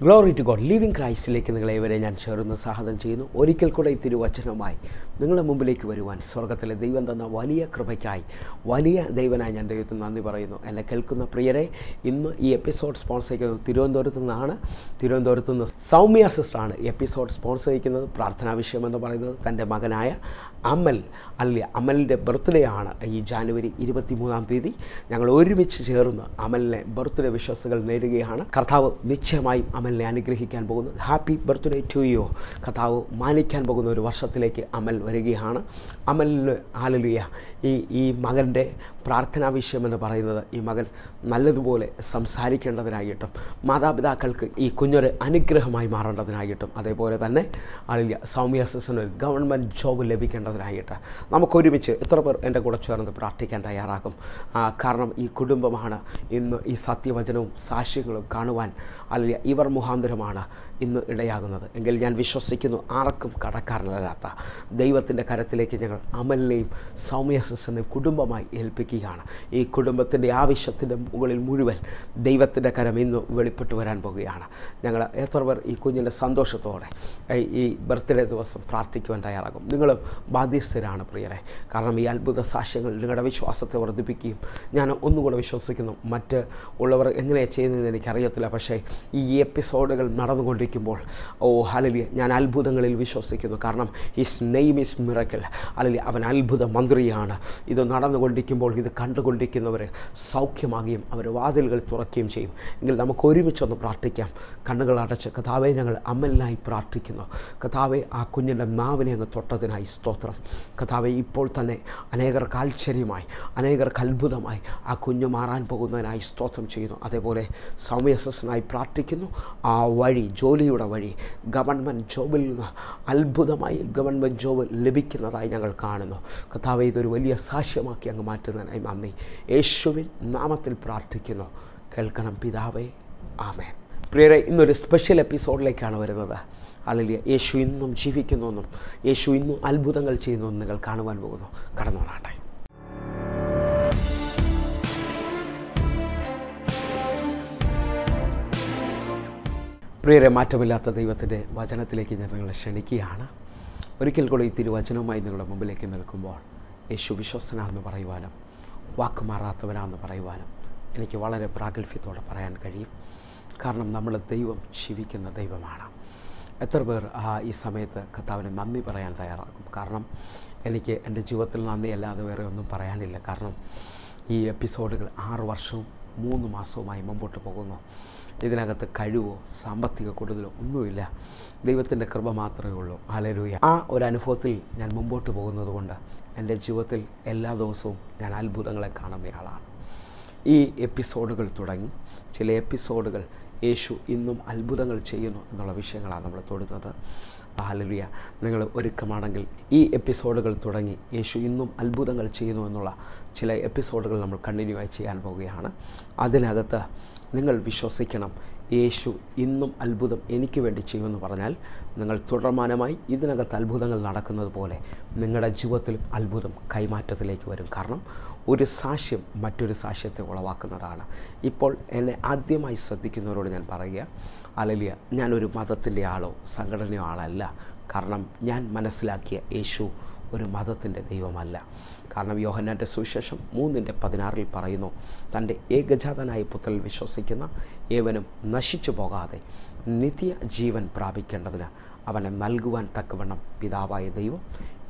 Glory to God. Living ക്രൈസ്റ്റിലേക്ക് നിങ്ങളേവരെ ഞാൻ ചേർന്ന് സ്വാഗതം ചെയ്യുന്നു. ഒരിക്കൽ കൂടെ ഈ തിരുവചനവുമായി നിങ്ങളുടെ മുമ്പിലേക്ക് വരുവാൻ സ്വർഗത്തിലെ ദൈവം തന്ന വലിയ കൃപയ്ക്കായി, വലിയ ദൈവനായി ഞാൻ ദൈവത്തിന് നന്ദി പറയുന്നു. എന്നെ കേൾക്കുന്ന പ്രിയരെ, ഇന്ന് ഈ എപ്പിസോഡ് സ്പോൺസർ ചെയ്യുന്നത് തിരുവനന്തപുരത്തു നിന്നാണ്. തിരുവനന്തപുരത്തു നിന്ന് സൗമ്യ സിസ്റ്ററാണ് ഈ എപ്പിസോഡ് സ്പോൺസർ ചെയ്യുന്നത്. പ്രാർത്ഥനാ വിഷയം എന്ന് പറയുന്നത് തൻ്റെ മകനായ അമലിൻ്റെ ബർത്ത്ഡേ ആണ് ഈ ജാനുവരി 23-ാം തീയതി. ഞങ്ങൾ ഒരുമിച്ച് ചേർന്ന് അമലിനെ ബർത്ത്ഡേ വിശ്വസുകൾ നേരുകയാണ്. കർത്താവ് നിശ്ചയമായും അമലിനെ അനുഗ്രഹിക്കാൻ പോകുന്നു. Happy birthday to you. കർത്താവ് മാനിക്കാൻ പോകുന്ന ഒരു വർഷത്തിലേക്ക് അമൽ വരികയാണ്. അമലിന് ഹല്ലേലൂയ. ഈ മകൻ്റെ പ്രാർത്ഥനാ വിഷയം എന്ന് പറയുന്നത് ഈ മകൻ നല്ലതുപോലെ സംസാരിക്കേണ്ടതിനായിട്ടും മാതാപിതാക്കൾക്ക് ഈ കുഞ്ഞൊരു അനുഗ്രഹമായി മാറേണ്ടതിനായിട്ടും, അതേപോലെ തന്നെ സൗമ്യ സിസ്റ്ററിന് ഒരു ഗവൺമെൻറ് ജോബ് ലഭിക്കേണ്ടതിനായിട്ട് നമുക്കൊരുമിച്ച് എത്ര പേർ എൻ്റെ കൂടെ ചേർന്ന് പ്രാർത്ഥിക്കാൻ തയ്യാറാകും? കാരണം ഈ കുടുംബമാണ് ഇന്ന് ഈ സത്യവചനവും സാക്ഷ്യങ്ങളും കാണുവാൻ ഇവർ മുഖാന്തരമാണ് ഇന്ന് ഇടയാകുന്നത് എങ്കിൽ ഞാൻ വിശ്വസിക്കുന്നു, ആർക്കും കടക്കാരനല്ലാത്ത ദൈവത്തിൻ്റെ കരത്തിലേക്ക് ഞങ്ങൾ അമലിനെയും സൗമ്യ സിസ്റ്ററിനെയും കുടുംബമായി ഏൽപ്പിക്കുകയാണ്. ഈ കുടുംബത്തിൻ്റെ ആവശ്യത്തിൻ്റെ മുകളിൽ മുഴുവൻ ദൈവത്തിൻ്റെ കരം ഇന്ന് വെളിപ്പെട്ട് വരാൻ പോകുകയാണ്. ഞങ്ങൾ എത്ര പേർ ഈ കുഞ്ഞിൻ്റെ സന്തോഷത്തോടെ ഈ ബർത്ത്ഡേ ദിവസം പ്രാർത്ഥിക്കുവാൻ തയ്യാറാകും? നിങ്ങൾ ബാധ്യസ്ഥരാണ് പ്രിയരെ. കാരണം ഈ അത്ഭുത സാക്ഷ്യങ്ങൾ നിങ്ങളുടെ വിശ്വാസത്തെ വർദ്ധിപ്പിക്കുകയും, ഞാൻ ഒന്നുകൂടെ വിശ്വസിക്കുന്നു, മറ്റ് ഉള്ളവർ എങ്ങനെയാണ് ചെയ്യുന്നതെന്ന് എനിക്കറിയത്തില്ല, പക്ഷേ ഈ എപ്പിസോഡുകൾ നടന്നുകൊണ്ടിരിക്കുമ്പോൾ ഹല്ലേലൂയ, ഞാൻ അത്ഭുതങ്ങളിൽ വിശ്വസിക്കുന്നു. കാരണം his name is miracle. Hallelujah, അവൻ അത്ഭുത മന്ത്രിയാണ്. ഇത് നടന്നുകൊണ്ടിരിക്കുമ്പോൾ ഇത് കണ്ടുകൊണ്ടിരിക്കുന്നവർ സൗഖ്യമാകുകയും അവർ വാതിലുകൾ തുറക്കുകയും ചെയ്യും. എങ്കിൽ നമുക്ക് ഒരുമിച്ചൊന്ന് പ്രാർത്ഥിക്കാം. കണ്ണുകൾ അടച്ച്, കർത്താവേ, ഞങ്ങൾ അമലിനായി പ്രാർത്ഥിക്കുന്നു. കർത്താവേ, ആ കുഞ്ഞിൻ്റെ നാവിനെ അങ്ങ് തൊട്ടതിനായി സ്തോത്രം. കർത്താവേ, ഇപ്പോൾ തന്നെ അനേകർക്ക് ആശ്ചര്യമായി, അനേകർക്ക് അത്ഭുതമായി ആ കുഞ്ഞ് മാറാൻ പോകുന്നതിനായി സ്തോത്രം ചെയ്യുന്നു. അതേപോലെ സൗമ്യ സിസ്റ്ററിനായി പ്രാർത്ഥിക്കുന്നു. ആ വഴി, ജോലിയുടെ വഴി, ഗവൺമെൻറ് ജോബിൽ നിന്ന് അത്ഭുതമായി ഗവൺമെൻറ് ജോബ് ലഭിക്കുന്നതായി ഞങ്ങൾ കാണുന്നു. കർത്താവേ, ഇതൊരു വലിയ സാക്ഷ്യമാക്കി അങ്ങ് മാറ്റുന്നതിനായി നന്ദി. യേശുവിൻ നാമത്തിൽ പ്രാർത്ഥിക്കുന്നു. കേൾക്കണം പിതാവേ, ആമേൻ. പ്രിയരെ, ഇന്നൊരു സ്പെഷ്യൽ എപ്പിസോഡിലേക്കാണ് വരുന്നത്. ഹല്ലേലൂയ. യേശു ഇന്നും ജീവിക്കുന്നുവെന്നും യേശു ഇന്നും അത്ഭുതങ്ങൾ ചെയ്യുന്നുവെന്നും നിങ്ങൾ കാണുവാൻ പോകുന്നു. കടന്നുകൊള്ളാട്ടെ. പ്രിയരെ, മാറ്റമില്ലാത്ത ദൈവത്തിൻ്റെ വചനത്തിലേക്ക് ഞാൻ നിങ്ങളെ ക്ഷണിക്കുകയാണ്. ഒരിക്കൽ കൂടി ഈ തിരുവചനവുമായി നിങ്ങളുടെ മുമ്പിലേക്ക് നിൽക്കുമ്പോൾ യേശു വിശ്വസ്തനാണെന്ന് പറയുവാനും വാക്കുമാറാത്തവനാണെന്ന് പറയുവാനും എനിക്ക് വളരെ പ്രാഗൽഭ്യത്തോടെ പറയാൻ കഴിയും. കാരണം നമ്മുടെ ദൈവം ജീവിക്കുന്ന ദൈവമാണ്. എത്ര പേർ ഈ സമയത്ത് കർത്താവിന് നന്ദി പറയാൻ തയ്യാറാകും? കാരണം എനിക്ക് എൻ്റെ ജീവിതത്തിൽ നന്ദി അല്ലാതെ വേറെ ഒന്നും പറയാനില്ല. കാരണം ഈ എപ്പിസോഡുകൾ 6 വർഷവും 3 മാസവുമായി മുമ്പോട്ട് പോകുന്നു. ഇതിനകത്ത് കഴിവോ സാമ്പത്തിക കൂടുതലോ ഒന്നുമില്ല, ദൈവത്തിൻ്റെ കൃപ മാത്രമേ ഉള്ളൂ. ഹല്ലേലൂയ. ആ ഒരു അനുഭവത്തിൽ ഞാൻ മുമ്പോട്ട് പോകുന്നത് കൊണ്ട് എൻ്റെ ജീവിതത്തിൽ എല്ലാ ദിവസവും ഞാൻ അത്ഭുതങ്ങളെ കാണുന്നയാളാണ്. ഈ എപ്പിസോഡുകൾ തുടങ്ങി ചില എപ്പിസോഡുകൾ യേശു ഇന്നും അത്ഭുതങ്ങൾ ചെയ്യുന്നു എന്നുള്ള വിഷയങ്ങളാണ് നമ്മൾ തൊടുന്നത്. ഹല്ലേലൂയ. നിങ്ങൾ ഒരുക്കമാണെങ്കിൽ ഈ എപ്പിസോഡുകൾ തുടങ്ങി യേശു ഇന്നും അത്ഭുതങ്ങൾ ചെയ്യുന്നു എന്നുള്ള ചില എപ്പിസോഡുകൾ നമ്മൾ കണ്ടിന്യൂ ആയി ചെയ്യാൻ പോവുകയാണ്. അതിനകത്ത് നിങ്ങൾ വിശ്വസിക്കണം, യേശു ഇന്നും അത്ഭുതം എനിക്ക് വേണ്ടി ചെയ്യുമെന്ന് പറഞ്ഞാൽ നിങ്ങൾ തുടർമാനമായി ഇതിനകത്ത് അത്ഭുതങ്ങൾ നടക്കുന്നത് പോലെ നിങ്ങളുടെ ജീവിതത്തിലും അത്ഭുതം കൈമാറ്റത്തിലേക്ക് വരും. കാരണം ഒരു സാക്ഷ്യം മറ്റൊരു സാക്ഷ്യത്തെ ഉളവാക്കുന്നതാണ്. ഇപ്പോൾ എന്നെ ആദ്യമായി ശ്രദ്ധിക്കുന്നവരോട് ഞാൻ പറയുക, ഹല്ലേലൂയ, ഞാനൊരു മതത്തിൻ്റെ ആളോ സംഘടനയോ ആളല്ല. കാരണം ഞാൻ മനസ്സിലാക്കിയ യേശു ഒരു മതത്തിൻ്റെ ദൈവമല്ല. കാരണം യോഹന്നാൻ്റെ സുവിശേഷം 3:16 പറയുന്നു, തൻ്റെ ഏകജാതനായ പുത്രനിൽ വിശ്വസിക്കുന്ന ഏവനും നശിച്ചു പോകാതെ നിത്യ ജീവൻ പ്രാപിക്കേണ്ടതിന് അവനെ നൽകുവാൻ തക്കവണ്ണം പിതാവായ ദൈവം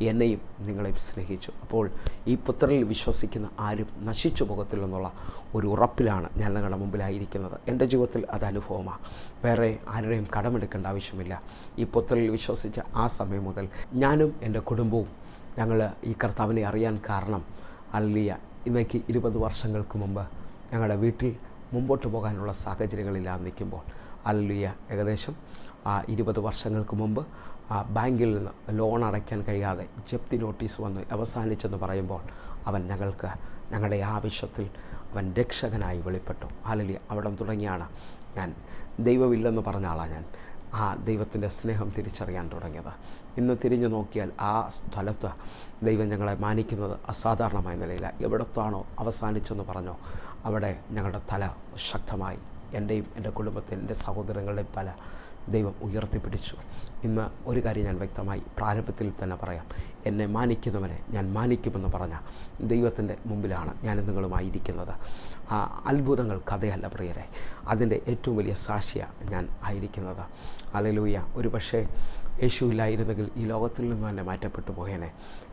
എന്നെയും നിങ്ങളെയും സ്നേഹിച്ചു. അപ്പോൾ ഈ പുത്രനിൽ വിശ്വസിക്കുന്ന ആരും നശിച്ചു പോകത്തില്ലെന്നുള്ള ഒരു ഉറപ്പിലാണ് ഞാൻ നിങ്ങളുടെ മുമ്പിലായിരിക്കുന്നത്. എൻ്റെ ജീവിതത്തിൽ അത് അനുഭവമാണ്. വേറെ ആരുടെയും കടമെടുക്കേണ്ട ആവശ്യമില്ല. ഈ പുത്രനിൽ വിശ്വസിച്ച ആ സമയം മുതൽ ഞാനും എൻ്റെ കുടുംബവും ഞങ്ങൾ ഈ കർത്താവിനെ അറിയാൻ കാരണം, ഹല്ലേലൂയ, ഇന്നേക്ക് 20 വർഷങ്ങൾക്ക് മുമ്പ് ഞങ്ങളുടെ വീട്ടിൽ മുമ്പോട്ട് പോകാനുള്ള സാഹചര്യങ്ങളില്ലാതെ നിൽക്കുമ്പോൾ, ഹല്ലേലൂയ, ഏകദേശം 20 വർഷങ്ങൾക്ക് മുമ്പ് ബാങ്കിൽ നിന്ന് ലോൺ അടയ്ക്കാൻ കഴിയാതെ ജപ്തി നോട്ടീസ് വന്ന് അവസാനിച്ചെന്ന് പറയുമ്പോൾ അവൻ ഞങ്ങൾക്ക് ഞങ്ങളുടെ ആവശ്യത്തിൽ അവൻ രക്ഷകനായി വെളിപ്പെട്ടു. ഹല്ലേലൂയ. അവിടെ തുടങ്ങിയാണ് ഞാൻ ദൈവമില്ലെന്ന് പറഞ്ഞ ആളാണ് ഞാൻ ആ ദൈവത്തിൻ്റെ സ്നേഹം തിരിച്ചറിയാൻ തുടങ്ങിയത്. ഇന്ന് തിരിഞ്ഞു നോക്കിയാൽ ആ സ്ഥലത്ത് ദൈവം ഞങ്ങളെ മാനിക്കുന്നത് അസാധാരണമായ നിലയിലാണ്. എവിടത്താണോ അവസാനിച്ചെന്ന് പറഞ്ഞോ അവിടെ ഞങ്ങളുടെ തല ശക്തമായി എൻ്റെയും എൻ്റെ കുടുംബത്തിൻ്റെ എൻ്റെ സഹോദരങ്ങളുടെയും തല ദൈവം ഉയർത്തിപ്പിടിച്ചു. ഇന്ന് ഒരു കാര്യം ഞാൻ വ്യക്തമായി പ്രാരംഭത്തിൽ തന്നെ പറയാം. എന്നെ മാനിക്കുന്നവനെ ഞാൻ മാനിക്കുമെന്ന് പറഞ്ഞ ദൈവത്തിൻ്റെ മുമ്പിലാണ് ഞാൻ നിങ്ങളുമായിരിക്കുന്നത്. അത്ഭുതങ്ങൾ കഥയല്ല പ്രിയരെ, അതിൻ്റെ ഏറ്റവും വലിയ സാക്ഷിയാണ് ഞാൻ ആയിരിക്കുന്നത്. ഹല്ലേലൂയ. ഒരു പക്ഷേ യേശു ഇല്ലായിരുന്നെങ്കിൽ ഈ ലോകത്തിൽ നിന്ന് തന്നെ മാറ്റപ്പെട്ടു പോയേനെ.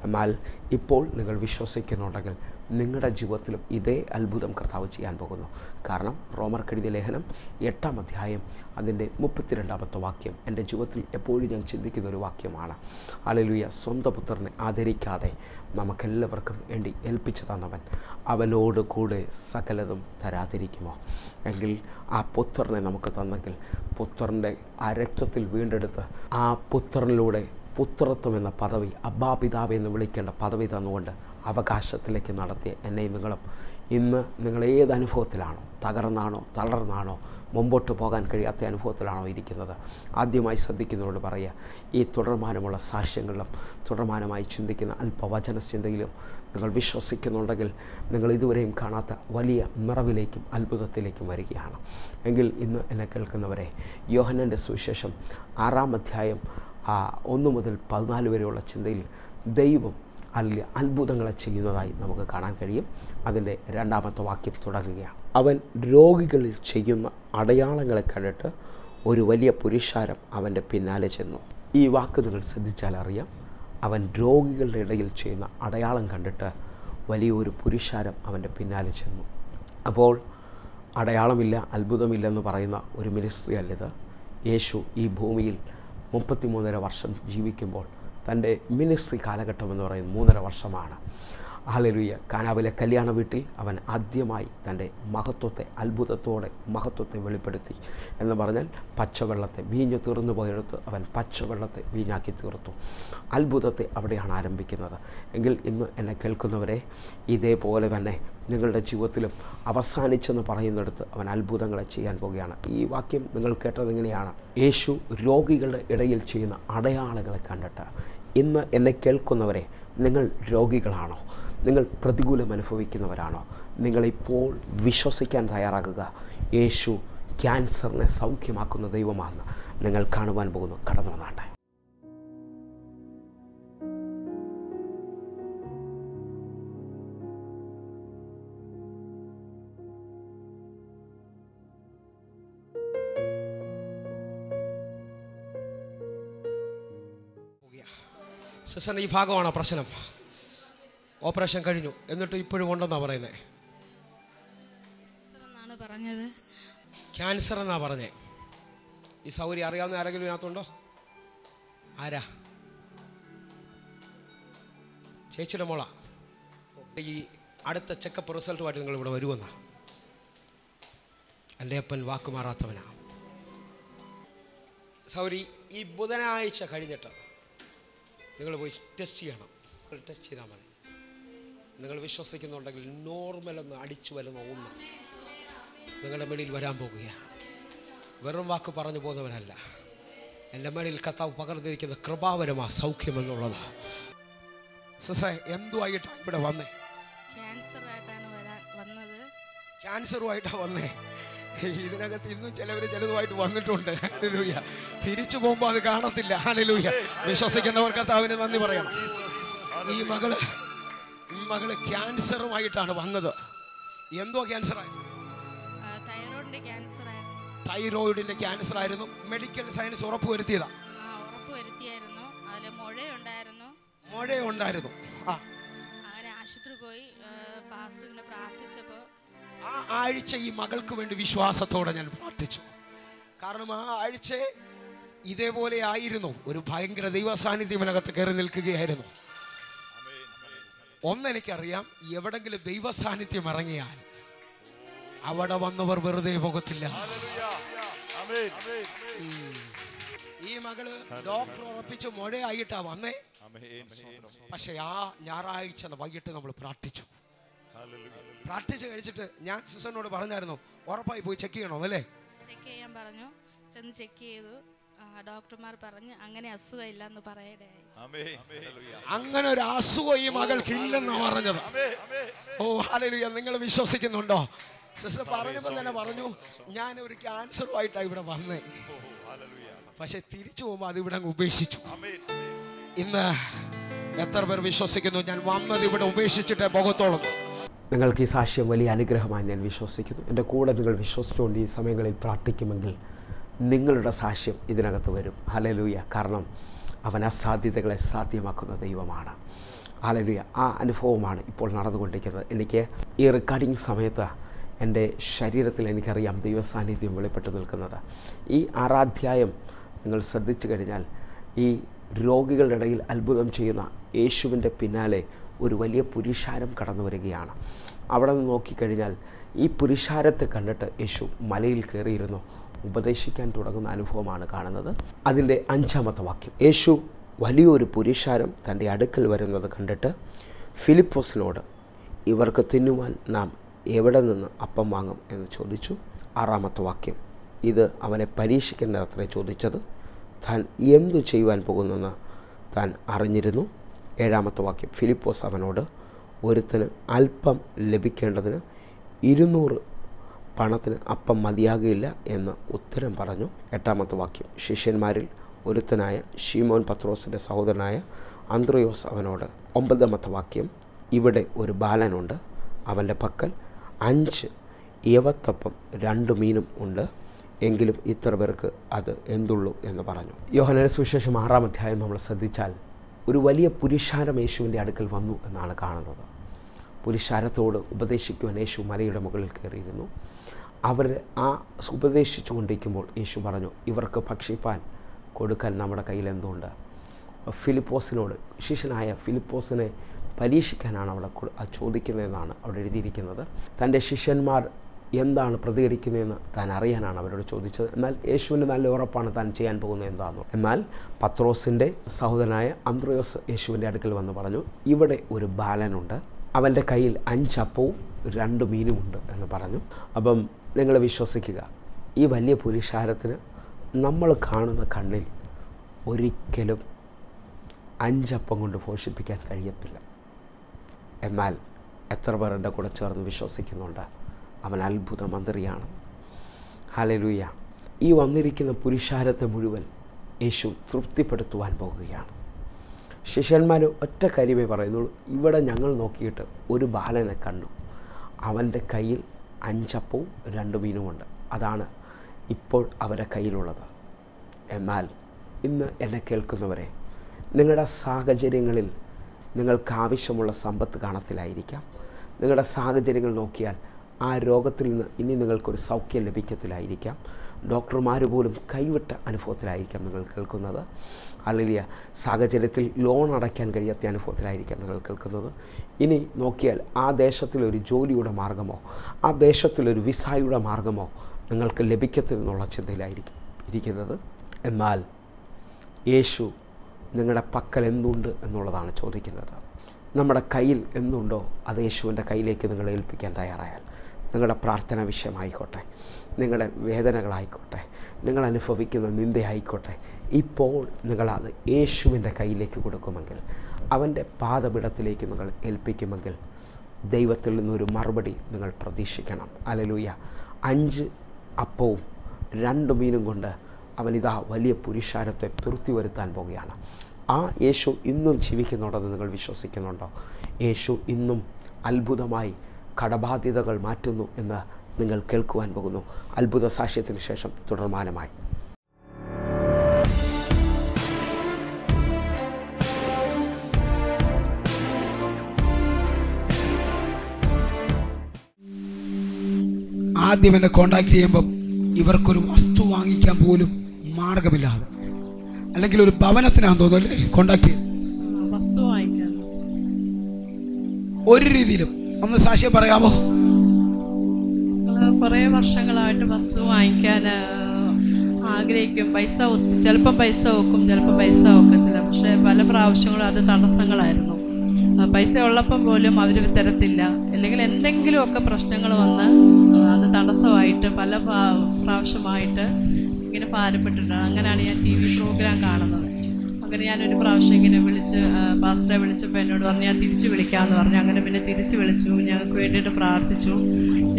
എന്നാൽ ഇപ്പോൾ നിങ്ങൾ വിശ്വസിക്കുന്നുണ്ടെങ്കിൽ നിങ്ങളുടെ ജീവിതത്തിലും ഇതേ അത്ഭുതം കർത്താവ് ചെയ്യാൻ പോകുന്നു. കാരണം റോമർക്കെഴുതിയ ലേഖനം 8-ാം അധ്യായം അതിൻ്റെ 32-ാമത്തെ വാക്യം എൻ്റെ ജീവിതത്തിൽ എപ്പോഴും ഞാൻ ചിന്തിക്കുന്ന ഒരു വാക്യമാണ്. ഹല്ലേലൂയ. സ്വന്തം പുത്രനെ ആദരിക്കാതെ നമുക്കെല്ലാവർക്കും വേണ്ടി ഏൽപ്പിച്ചു തന്നവൻ അവനോട് കൂടെ സകലതും തരാതിരിക്കുമോ? എങ്കിൽ ആ പുത്രനെ നമുക്ക് തന്നെങ്കിൽ പുത്രൻ്റെ ആ രക്തത്തിൽ വീണ്ടെടുത്ത് ആ പുത്രനിലൂടെ പുത്രത്വം എന്ന പദവി, അബ്ബാ പിതാവ് എന്ന് വിളിക്കേണ്ട പദവി തന്നുകൊണ്ട് അവകാശത്തിലേക്ക് നടത്തിയ എന്നെയും നിങ്ങളും ഇന്ന് നിങ്ങൾ ഏത് അനുഭവത്തിലാണോ, തകർന്നാണോ തളർന്നാണോ മുമ്പോട്ട് പോകാൻ കഴിയാത്ത അനുഭവത്തിലാണോ ഇരിക്കുന്നത്, ആദ്യമായി ശ്രദ്ധിക്കുന്നവരോട് പറയുക, ഈ തുടർമാനമുള്ള സാക്ഷ്യങ്ങളിലും തുടർമാനമായി ചിന്തിക്കുന്ന അല്പവചന ചിന്തയിലും നിങ്ങൾ വിശ്വസിക്കുന്നുണ്ടെങ്കിൽ നിങ്ങൾ ഇതുവരെയും കാണാത്ത വലിയ നിറവിലേക്കും അത്ഭുതത്തിലേക്കും വരികയാണ്. എങ്കിൽ ഇന്ന് എന്നെ കേൾക്കുന്നവരെ, യോഹന്നാൻ്റെ സുവിശേഷം 6-ാം അധ്യായം 1 മുതൽ 14 വരെയുള്ള ചിന്തയിൽ ദൈവം അല്ലെങ്കിൽ അത്ഭുതങ്ങളെ ചെയ്യുന്നതായി നമുക്ക് കാണാൻ കഴിയും. അതിൻ്റെ 2-ാമത്തെ വാക്യം തുടങ്ങുകയാണ്. അവൻ രോഗികളിൽ ചെയ്യുന്ന അടയാളങ്ങളെ കണ്ടിട്ട് ഒരു വലിയ പുരുഷാരം അവൻ്റെ പിന്നാലെ ചെന്നു. ഈ വാക്ക് നിങ്ങൾ ശ്രദ്ധിച്ചാൽ അറിയാം. അവൻ രോഗികളുടെ ഇടയിൽ ചെയ്യുന്ന അടയാളം കണ്ടിട്ട് വലിയൊരു പുരുഷാരം അവൻ്റെ പിന്നാലെ ചെന്നു. അപ്പോൾ അടയാളമില്ല, അത്ഭുതമില്ലെന്ന് പറയുന്ന ഒരു മിനിസ്ട്രി അല്ലിത്. യേശു ഈ ഭൂമിയിൽ 33.5 വർഷം ജീവിക്കുമ്പോൾ തൻ്റെ മിനിസ്ട്രി കാലഘട്ടം എന്ന് പറയുന്നത് 3.5 വർഷമാണ്. ഹല്ലേലൂയ. കാനാവിലെ കല്യാണ വീട്ടിൽ അവൻ ആദ്യമായി തൻ്റെ മഹത്വത്തെ, അത്ഭുതത്തോടെ മഹത്വത്തെ വെളിപ്പെടുത്തി. എന്ന് പറഞ്ഞാൽ പച്ചവെള്ളത്തെ വീഞ്ഞു തീർന്നു പോയെടുത്ത് അവൻ പച്ചവെള്ളത്തെ വീഞ്ഞാക്കി തീർത്തു. അത്ഭുതത്തെ അവിടെയാണ് ആരംഭിക്കുന്നത്. എങ്കിൽ ഇന്ന് എന്നെ കേൾക്കുന്നവരെ, ഇതേപോലെ തന്നെ നിങ്ങളുടെ ജീവിതത്തിലും അവസാനിച്ചെന്ന് പറയുന്നിടത്ത് അവൻ അത്ഭുതങ്ങളെ ചെയ്യാൻ പോവുകയാണ്. ഈ വാക്യം നിങ്ങൾ കേട്ടത് എങ്ങനെയാണ്? യേശു രോഗികളുടെ ഇടയിൽ ചെയ്യുന്ന അടയാളങ്ങളെ കണ്ടിട്ട്. ഇന്ന് എന്നെ കേൾക്കുന്നവരെ, നിങ്ങൾ രോഗികളാണോ? നിങ്ങൾ പ്രതികൂലം അനുഭവിക്കുന്നവരാണോ? നിങ്ങളിപ്പോൾ വിശ്വസിക്കാൻ തയ്യാറാകുക. യേശു ക്യാൻസറിനെ സൗഖ്യമാക്കുന്ന ദൈവമാണ് നിങ്ങൾ കാണുവാൻ പോകുന്നു. കടന്നു വന്നാട്ടെ. സിസ്റ്റർ, ഈ ഭാഗമാണ് പ്രശ്നം. ഓപ്പറേഷൻ കഴിഞ്ഞു, എന്നിട്ട് ഇപ്പോഴും ഉണ്ടെന്നാണ് പറയുന്നത്. ക്യാൻസർ എന്നാ പറഞ്ഞേ. ഈ സൗകര്യം അറിയാവുന്ന ആരെങ്കിലും ഇതിനകത്തുണ്ടോ? ആരാ? ചേച്ചിയുടെ മോള. ഈ അടുത്ത ചെക്കപ്പ് റിസൾട്ടുമായിട്ട് നിങ്ങൾ ഇവിടെ വരുമെന്നാ. എൻ്റെ അപ്പൻ വാക്കുമാറാത്തവനാ. സൗരി, ഈ ബുധനാഴ്ച കഴിഞ്ഞിട്ട് നിങ്ങൾ പോയി ടെസ്റ്റ് ചെയ്യണം. ടെസ്റ്റ് ചെയ്താൽ മതി. നിങ്ങൾ വിശ്വസിക്കുന്നുണ്ടെങ്കിൽ നോർമലെന്ന് അടിച്ചു വരുന്ന ഒന്ന് നിങ്ങളുടെ മേളിൽ വരാൻ പോകുകയാണ്. വെറും വാക്ക് പറഞ്ഞു പോകുന്നവനല്ല. എൻ്റെ മേളിൽ കർത്താവ് പകർന്നിരിക്കുന്ന കൃപാവരമാ സൗഖ്യമെന്നുള്ളതാ. സിസ്റ്റർ, എന്തുമായിട്ടാണ് ഇവിടെ വന്നേ? ക്യാൻസറുമായിട്ടാണ് വന്നേ. ഇതിനകത്ത് ഇന്നും ചിലതുമായിട്ട് വന്നിട്ടുണ്ട്. ഹല്ലേലൂയ. തിരിച്ചു പോകുമ്പോൾ അത് കാണത്തില്ല. ഹല്ലേലൂയ. വിശ്വസിക്കുന്നവർ കർത്താവിന് നന്ദി പറയണം. ഈ മകള് ക്യാൻസറുമായിട്ടാണ് വന്നത്. എന്തോ ക്യാൻസറായി? തൈറോയിഡിന്റെ ക്യാൻസർ ആയിരുന്നു. മെഡിക്കൽ സയൻസ് ഉറപ്പ് വരുത്തിയതാ. മുഴയുണ്ടായിരുന്നു. ആ ആഴ്ച ഈ മകൾക്ക് വേണ്ടി വിശ്വാസത്തോടെ ഞാൻ പ്രാർത്ഥിച്ചു. കാരണം ആ ആഴ്ച ഇതേപോലെ ആയിരുന്നു. ഒരു ഭയങ്കര ദൈവ സാന്നിധ്യത്തിനകത്ത് കയറി നിൽക്കുകയായിരുന്നു. ഒന്നെനിക്കറിയാം, എവിടെങ്കിലും ദൈവ സാന്നിധ്യം ഇറങ്ങിയാൽ അവിടെ വന്നവർ വെറുതെ പോകത്തില്ല. ഈ മകള് ഡോക്ടർ ഉറപ്പിച്ച് മുഴയായിട്ടാ വന്നേ. പക്ഷെ ആ ഞായറാഴ്ച വൈകിട്ട് നമ്മൾ പ്രാർത്ഥിച്ചു. പ്രാർത്ഥിച്ച് കഴിച്ചിട്ട് ഞാൻ സിസ്റ്ററിനോട് പറഞ്ഞായിരുന്നു, ഉറപ്പായി പോയി ചെക്ക് ചെയ്യണമെന്നല്ലേ? ചെക്ക് ചെയ്യാൻ പറഞ്ഞു. ചെന്ന് ചെക്ക് ചെയ്തു. ഡോക്ടർമാർ പറഞ്ഞു അങ്ങനെ അസുഖം ഇല്ലെന്ന് പറയടേ. അങ്ങനെ ഒരു അസുഖം ഈ മകൾക്ക് ഇല്ലെന്നാ പറഞ്ഞത്. ഓ ഹല്ലേലൂയ. നിങ്ങൾ വിശ്വസിക്കുന്നുണ്ടോ? സിസ്റ്റർ പറഞ്ഞപ്പോൾ തന്നെ പറഞ്ഞു, ഞാൻ ഒരു ക്യാൻസറുമായിട്ടാണ് ഇവിടെ വന്നേ, പക്ഷെ തിരിച്ചു പോകുമ്പോൾ അത് ഇവിടെ ഉപേക്ഷിച്ചു. ഇന്ന് എത്ര പേർ വിശ്വസിക്കുന്നു ഞാൻ വന്നത് ഇവിടെ ഉപേക്ഷിച്ചിട്ടേ പോകത്തോളം? നിങ്ങൾക്ക് ഈ സാക്ഷ്യം വലിയ അനുഗ്രഹമായി ഞാൻ വിശ്വസിക്കുന്നു. എൻ്റെ കൂടെ നിങ്ങൾ വിശ്വസിച്ചുകൊണ്ട് ഈ സമയങ്ങളിൽ പ്രാർത്ഥിക്കുമെങ്കിൽ നിങ്ങളുടെ സാക്ഷ്യം ഇതിനകത്ത് വരും. ഹല്ലേലൂയ. കാരണം അവൻ അസാധ്യതകളെ സാധ്യമാക്കുന്ന ദൈവമാണ്. ഹല്ലേലൂയ. ആ അനുഭവമാണ് ഇപ്പോൾ നടന്നുകൊണ്ടിരിക്കുന്നത്. എനിക്ക് ഈ റെക്കോർഡിങ് സമയത്ത് എൻ്റെ ശരീരത്തിൽ എനിക്കറിയാം ദൈവസാന്നിധ്യം വെളിപ്പെട്ട് നിൽക്കുന്നത്. ഈ 6 അധ്യായം നിങ്ങൾ ശ്രദ്ധിച്ചു കഴിഞ്ഞാൽ ഈ രോഗികളുടെ ഇടയിൽ അത്ഭുതം ചെയ്യുന്ന യേശുവിൻ്റെ പിന്നാലെ ഒരു വലിയ പുരുഷാരം കടന്നു വരികയാണ്. അവിടെ നിന്ന് നോക്കിക്കഴിഞ്ഞാൽ ഈ പുരുഷാരത്തെ കണ്ടിട്ട് യേശു മലയിൽ കയറിയിരുന്നു ഉപദേശിക്കാൻ തുടങ്ങുന്ന അനുഭവമാണ് കാണുന്നത്. അതിൻ്റെ 5-ാമത്തെ വാക്യം, യേശു വലിയൊരു പുരുഷാരം തൻ്റെ അടുക്കൽ വരുന്നത് കണ്ടിട്ട് ഫിലിപ്പോസിനോട്, ഇവർക്ക് തിന്നുവാൻ നാം എവിടെ നിന്ന് അപ്പം വാങ്ങും എന്ന് ചോദിച്ചു. 6-ാമത്തെ വാക്യം, ഇത് അവനെ പരീക്ഷിക്കേണ്ടത്രേ ചോദിച്ചത്, താൻ എന്തു ചെയ്യുവാൻ പോകുന്നെന്ന് താൻ അറിഞ്ഞിരുന്നു. 7-ാമത്തെ വാക്യം, ഫിലിപ്പോസ് അവനോട്, ഒരുത്തന് അല്പം ലഭിക്കേണ്ടതിന് 200 പണത്തിന് അപ്പം മതിയാകില്ല എന്ന് ഉത്തരം പറഞ്ഞു. 8-ാമത്തെ വാക്യം, ശിഷ്യന്മാരിൽ ഒരുത്തനായ ശീമോൻ പത്രോസിൻ്റെ സഹോദരനായ അന്ത്രയോസ് അവനോട്. 9-ാമത്തെ വാക്യം, ഇവിടെ ഒരു ബാലനുണ്ട്, അവൻ്റെ പക്കൽ 5 യവത്തപ്പം 2 മീനും ഉണ്ട്, എങ്കിലും ഇത്ര പേർക്ക് അത് എന്തുള്ളൂ എന്ന് പറഞ്ഞു. യോഹന്നാന്റെ സുവിശേഷം 6-ാം അധ്യായം നമ്മൾ ശ്രദ്ധിച്ചാൽ ഒരു വലിയ പുരുഷാരം യേശുവിൻ്റെ അടുക്കൽ വന്നു എന്നാണ് കാണുന്നത്. പുരുഷാരത്തോട് ഉപദേശിക്കുവാൻ യേശു മലയുടെ മുകളിൽ കയറിയിരുന്നു. അവർ ആ ഉപദേശിച്ചു കൊണ്ടിരിക്കുമ്പോൾ യേശു പറഞ്ഞു, ഇവർക്ക് ഭക്ഷിപ്പാൻ കൊടുക്കാൻ നമ്മുടെ കയ്യിൽ എന്തുണ്ട്? ഫിലിപ്പോസിനോട്, ശിഷ്യനായ ഫിലിപ്പോസിനെ പരീക്ഷിക്കാനാണ് അവിടെ ചോദിക്കുന്നതെന്നാണ് അവിടെ എഴുതിയിരിക്കുന്നത്. തൻ്റെ ശിഷ്യന്മാർ എന്താണ് പ്രതികരിക്കുന്നതെന്ന് താൻ അറിയാനാണ് അവരോട് ചോദിച്ചത്. എന്നാൽ യേശുവിന് നല്ല ഉറപ്പാണ് താൻ ചെയ്യാൻ പോകുന്നത് എന്താണെന്ന്. എന്നാൽ പത്രോസിൻ്റെ സഹോദരനായ അന്ത്രയോസ് യേശുവിൻ്റെ അടുക്കൽ വന്ന് പറഞ്ഞു, ഇവിടെ ഒരു ബാലനുണ്ട്, അവൻ്റെ കയ്യിൽ 5 അപ്പവും 2 മീനുമുണ്ട് എന്ന് പറഞ്ഞു. അപ്പം നിങ്ങൾ വിശ്വസിക്കുക, ഈ വലിയ പുരുഷാരത്തിന് നമ്മൾ കാണുന്ന കണ്ണിൽ ഒരിക്കലും 5 അപ്പം കൊണ്ട് പോഷിപ്പിക്കാൻ കഴിയത്തില്ല. എന്നാൽ എത്ര പേർ എൻ്റെ കൂടെ ചേർന്ന് വിശ്വസിക്കുന്നുണ്ട് അവൻ അത്ഭുത മന്ത്രിയാണ്? ഹല്ലേലൂയ. ഈ വന്നിരിക്കുന്ന പുരുഷാരത്തെ മുഴുവൻ യേശു തൃപ്തിപ്പെടുത്തുവാൻ പോകുകയാണ്. ശിഷ്യന്മാർ ഒറ്റ കാര്യമേ പറയുന്നുള്ളൂ, ഇവിടെ ഞങ്ങൾ നോക്കിയിട്ട് ഒരു ബാലനെ കണ്ടു, അവൻ്റെ കയ്യിൽ 5 അപ്പവും 2 മീനുമുണ്ട്. അതാണ് ഇപ്പോൾ അവരുടെ കയ്യിലുള്ളത്. എന്നാൽ ഇന്ന് എന്നെ കേൾക്കുന്നവരെ, നിങ്ങളുടെ സാഹചര്യങ്ങളിൽ നിങ്ങൾക്ക് ആവശ്യമുള്ള സമ്പത്ത് കാണത്തിലായിരിക്കാം. നിങ്ങളുടെ സാഹചര്യങ്ങൾ നോക്കിയാൽ ആ രോഗത്തിൽ നിന്ന് ഇനി നിങ്ങൾക്കൊരു സൗഖ്യം ലഭിക്കത്തിലായിരിക്കാം. ഡോക്ടർമാർ പോലും കൈവിട്ട അനുഭവത്തിലായിരിക്കാം നിങ്ങൾ കേൾക്കുന്നത്. അല്ലെങ്കിൽ സാഹചര്യത്തിൽ ലോൺ അടയ്ക്കാൻ കഴിയാത്ത അനുഭവത്തിലായിരിക്കാം നിങ്ങൾ കേൾക്കുന്നത്. ഇനി നോക്കിയാൽ ആ ദേശത്തിലൊരു ജോലിയുടെ മാർഗമോ ആ ദേശത്തിലൊരു വിസയുടെ മാർഗമോ നിങ്ങൾക്ക് ലഭിക്കത്തില്ലെന്നുള്ള ചിന്തയിലായിരിക്കും ഇരിക്കുന്നത്. എന്നാൽ യേശു നിങ്ങളുടെ പക്കൽ എന്തുണ്ട് എന്നുള്ളതാണ് ചോദിക്കുന്നത്. നമ്മുടെ കയ്യിൽ എന്തുണ്ടോ അത് യേശുവിൻ്റെ കയ്യിലേക്ക് നിങ്ങൾ ഏൽപ്പിക്കാൻ തയ്യാറായാൽ, നിങ്ങളുടെ പ്രാർത്ഥന വിഷയമായിക്കോട്ടെ, നിങ്ങളുടെ വേദനകളായിക്കോട്ടെ, നിങ്ങൾ അനുഭവിക്കുന്ന നിന്ദയായിക്കോട്ടെ, ഇപ്പോൾ നിങ്ങളത് യേശുവിൻ്റെ കയ്യിലേക്ക് കൊടുക്കുമെങ്കിൽ, അവൻ്റെ പാദപീഠത്തിലേക്ക് നിങ്ങൾ ഏൽപ്പിക്കുമെങ്കിൽ ദൈവത്തിൽ നിന്നൊരു മറുപടി നിങ്ങൾ പ്രതീക്ഷിക്കണം. ഹല്ലേലൂയ. 5 അപ്പവും 2 മീനും കൊണ്ട് അവനിതാ വലിയ പുരുഷാരത്തെ തൃപ്തി വരുത്താൻ പോവുകയാണ്. ആ യേശു ഇന്നും ജീവിക്കുന്നുണ്ടെന്ന് നിങ്ങൾ വിശ്വസിക്കുന്നുണ്ടോ? യേശു ഇന്നും അത്ഭുതമായി കടബാധ്യതകൾ മാറ്റുന്നു എന്ന് നിങ്ങൾ കേൾക്കുവാൻ പോകുന്നു. അത്ഭുത സാക്ഷ്യത്തിന് ശേഷം തുടർമാനമായി. ആദ്യം എന്നെ കോണ്ടാക്ട് ചെയ്യുമ്പം ഇവർക്കൊരു വസ്തു വാങ്ങിക്കാൻ പോലും മാർഗമില്ലാതെ, അല്ലെങ്കിൽ ഒരു ഭവനത്തിനാന്ന് തോന്നുന്നു അല്ലേ കോണ്ടാക്ട് ചെയ്യും, വസ്തു വാങ്ങിക്കാൻ ഒരു രീതിയിലും. ഒന്ന് സാക്ഷ്യം പറയാമോ? കുറേ വർഷങ്ങളായിട്ട് വസ്തു വാങ്ങിക്കാൻ ആഗ്രഹിക്കും. പൈസ ചിലപ്പം പൈസ വെക്കും, ചിലപ്പോൾ പൈസ വെക്കത്തില്ല. പക്ഷേ പല പ്രാവശ്യങ്ങളും അത് തടസ്സങ്ങളായിരുന്നു. പൈസ ഉള്ളപ്പം പോലും അവർ തരത്തില്ല, അല്ലെങ്കിൽ എന്തെങ്കിലുമൊക്കെ പ്രശ്നങ്ങൾ വന്ന് അത് തടസ്സമായിട്ട് പല പ്രാവശ്യമായിട്ട് ഇങ്ങനെ ഭാരപ്പെട്ടിട്ടാണ്. അങ്ങനെയാണ് ഞാൻ TV പ്രോഗ്രാം കാണുന്നത്. അങ്ങനെ ഞാനൊരു പ്രാവശ്യം ഇങ്ങനെ വിളിച്ച് പാസ്റ്ററെ വിളിച്ചപ്പോൾ എന്നോട് പറഞ്ഞു ഞാൻ തിരിച്ച് വിളിക്കാമെന്ന് പറഞ്ഞു. അങ്ങനെ പിന്നെ തിരിച്ച് വിളിച്ചു, ഞങ്ങൾക്ക് വേണ്ടിയിട്ട് പ്രാർത്ഥിച്ചു.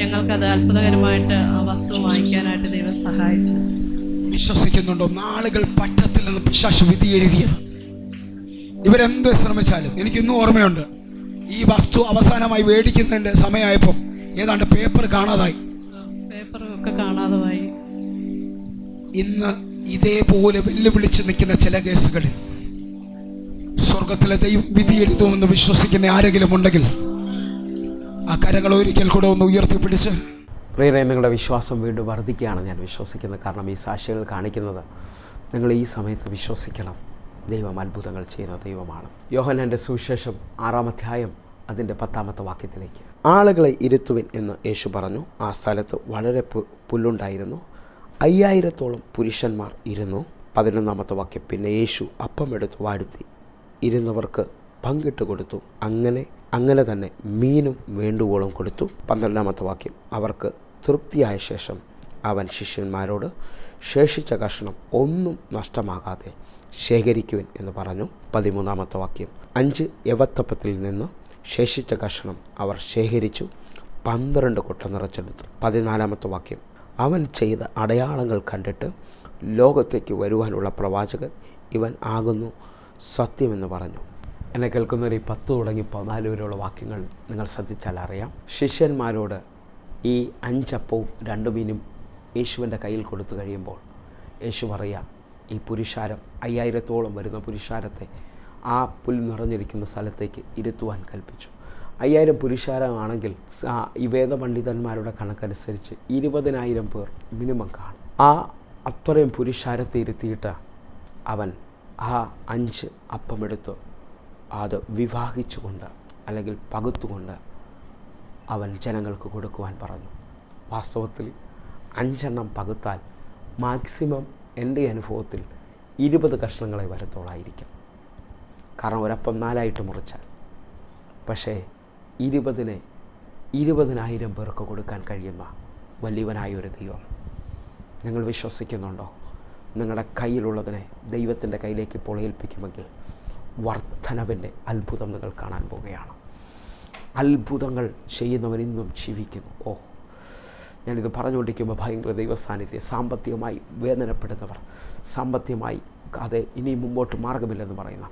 ഞങ്ങൾക്കത് അത്ഭുതകരമായിട്ട് ആ വസ്തു വാങ്ങിക്കാനായിട്ട് ദൈവം സഹായിച്ചു. വിശ്വസിക്കുന്നുണ്ടോ? നാളുകൾ പറ്റത്തില്ലെന്ന് പിശാച് വിധി എഴുതിയത്. ഇവരെന്ത് ശ്രമിച്ചാലും എനിക്കിന്നും ഓർമ്മയുണ്ട്, ഈ വസ്തു അവസാനമായി മേടിക്കുന്നതിൻ്റെ സമയമായപ്പോൾ ഏതാണ്ട് പേപ്പർ കാണാതായി, പേപ്പറൊക്കെ കാണാതായി. ഇന്ന് ഇതേപോലെ വെല്ലുവിളിച്ച് നിൽക്കുന്ന ചില കേസുകളിൽ സ്വർഗത്തിലെ ദൈവം വിധി എഴുതുമെന്ന് വിശ്വസിക്കുന്ന ആരെങ്കിലും ഉണ്ടെങ്കിൽ ആ കരങ്ങൾ ഒരിക്കൽ കൂടെ ഒന്ന് ഉയർത്തിപ്പിടിച്ച്. പ്രിയരെ, നിങ്ങളുടെ വിശ്വാസം വീണ്ടും വർദ്ധിക്കുകയാണ് ഞാൻ വിശ്വസിക്കുന്നത്. കാരണം ഈ സാക്ഷികൾ കാണിക്കുന്നത് നിങ്ങൾ ഈ സമയത്ത് വിശ്വസിക്കണം, ദൈവം അത്ഭുതങ്ങൾ ചെയ്യുന്ന ദൈവമാണ്. യോഹന്നാൻ്റെ സുവിശേഷം 6-ാം അധ്യായം അതിൻ്റെ 10-ാമത്തെ വാക്യത്തിലേക്ക്, ആളുകളെ ഇരുത്തുവിൻ എന്ന് യേശു പറഞ്ഞു. ആ സ്ഥലത്ത് വളരെ പുല്ലുണ്ടായിരുന്നു. 5000-ഓളം പുരുഷന്മാർ ഇരുന്നു. 11-ാമത്തെ വാക്യം, പിന്നെ യേശു അപ്പം എടുത്ത് വാഴ്ത്തി ഇരുന്നവർക്ക് പങ്കിട്ട് കൊടുത്തു. അങ്ങനെ തന്നെ മീനും വേണ്ടുവോളം കൊടുത്തു. 12-ാമത്തെ വാക്യം, അവർക്ക് തൃപ്തിയായ ശേഷം അവൻ ശിഷ്യന്മാരോട് ശേഷിച്ച കഷ്ണം ഒന്നും നഷ്ടമാകാതെ ശേഖരിക്കുവിൻ എന്ന് പറഞ്ഞു. 13-ാമത്തെ വാക്യം, 5 യവത്തപ്പത്തിൽ നിന്ന് ശേഷിച്ച കഷ്ണം അവർ ശേഖരിച്ചു 12 കൊട്ട നിറച്ചെടുത്തു. 14-ാമത്തെ വാക്യം, അവൻ ചെയ്ത അടയാളങ്ങൾ കണ്ടിട്ട് ലോകത്തേക്ക് വരുവാനുള്ള പ്രവാചകൻ ഇവൻ ആകുന്നു സത്യമെന്ന് പറഞ്ഞു. എന്നെ കേൾക്കുന്നവർ ഈ 10 തുടങ്ങി 14 വരെയുള്ള വാക്യങ്ങൾ നിങ്ങൾ ശ്രദ്ധിച്ചാൽ അറിയാം. ശിഷ്യന്മാരോട് ഈ 5 അപ്പവും 2 മീനും യേശുവിൻ്റെ കയ്യിൽ കൊടുത്തു കഴിയുമ്പോൾ യേശു പറയുക, ഈ പുരുഷാരം 5000-ഓളം വരുന്ന പുരുഷാരത്തെ ആ പുൽ നിറഞ്ഞിരിക്കുന്ന സ്ഥലത്തേക്ക് ഇരുത്തുവാൻ കൽപ്പിച്ചു. 5000 പുരുഷാരമാണെങ്കിൽ ഈ വേദപണ്ഡിതന്മാരുടെ കണക്കനുസരിച്ച് 20,000 പേർ മിനിമം കാണും. ആ അത്രയും പുരുഷാരത്തെ ഇരുത്തിയിട്ട് അവൻ ആ 5 അപ്പമെടുത്ത് അത് വിഭാഗിച്ചുകൊണ്ട് അല്ലെങ്കിൽ പകുത്തുകൊണ്ട് അവൻ ജനങ്ങൾക്ക് കൊടുക്കുവാൻ പറഞ്ഞു. വാസ്തവത്തിൽ 5 എണ്ണം പകുത്താൽ മാക്സിമം എൻ്റെ അനുഭവത്തിൽ 20 കഷ്ണങ്ങളെ വരത്തോളായിരിക്കും. കാരണം ഒരപ്പം 4 ആയിട്ട് മുറിച്ചാൽ. പക്ഷേ 20,000 പേർക്ക് കൊടുക്കാൻ കഴിയുന്ന വലിയവനായ ഒരു ദൈവം നിങ്ങൾ വിശ്വസിക്കുന്നുണ്ടോ? നിങ്ങളുടെ കയ്യിലുള്ളതിനെ ദൈവത്തിൻ്റെ കയ്യിലേക്ക് ഇപ്പോൾ ഏൽപ്പിക്കുമെങ്കിൽ വർധനവിൻ്റെ അത്ഭുതം നിങ്ങൾ കാണാൻ പോവുകയാണ്. അത്ഭുതങ്ങൾ ചെയ്യുന്നവൻ ഇന്നും ജീവിക്കുന്നു. ഞാനിത് പറഞ്ഞുകൊണ്ടിരിക്കുമ്പോൾ ഭയങ്കര ദൈവസാന്നിധ്യം. സാമ്പത്തികമായി വേദനപ്പെടുന്നവർ, സാമ്പത്തികമായി അത് ഇനി മുമ്പോട്ട് മാർഗമില്ലെന്ന് പറയുന്ന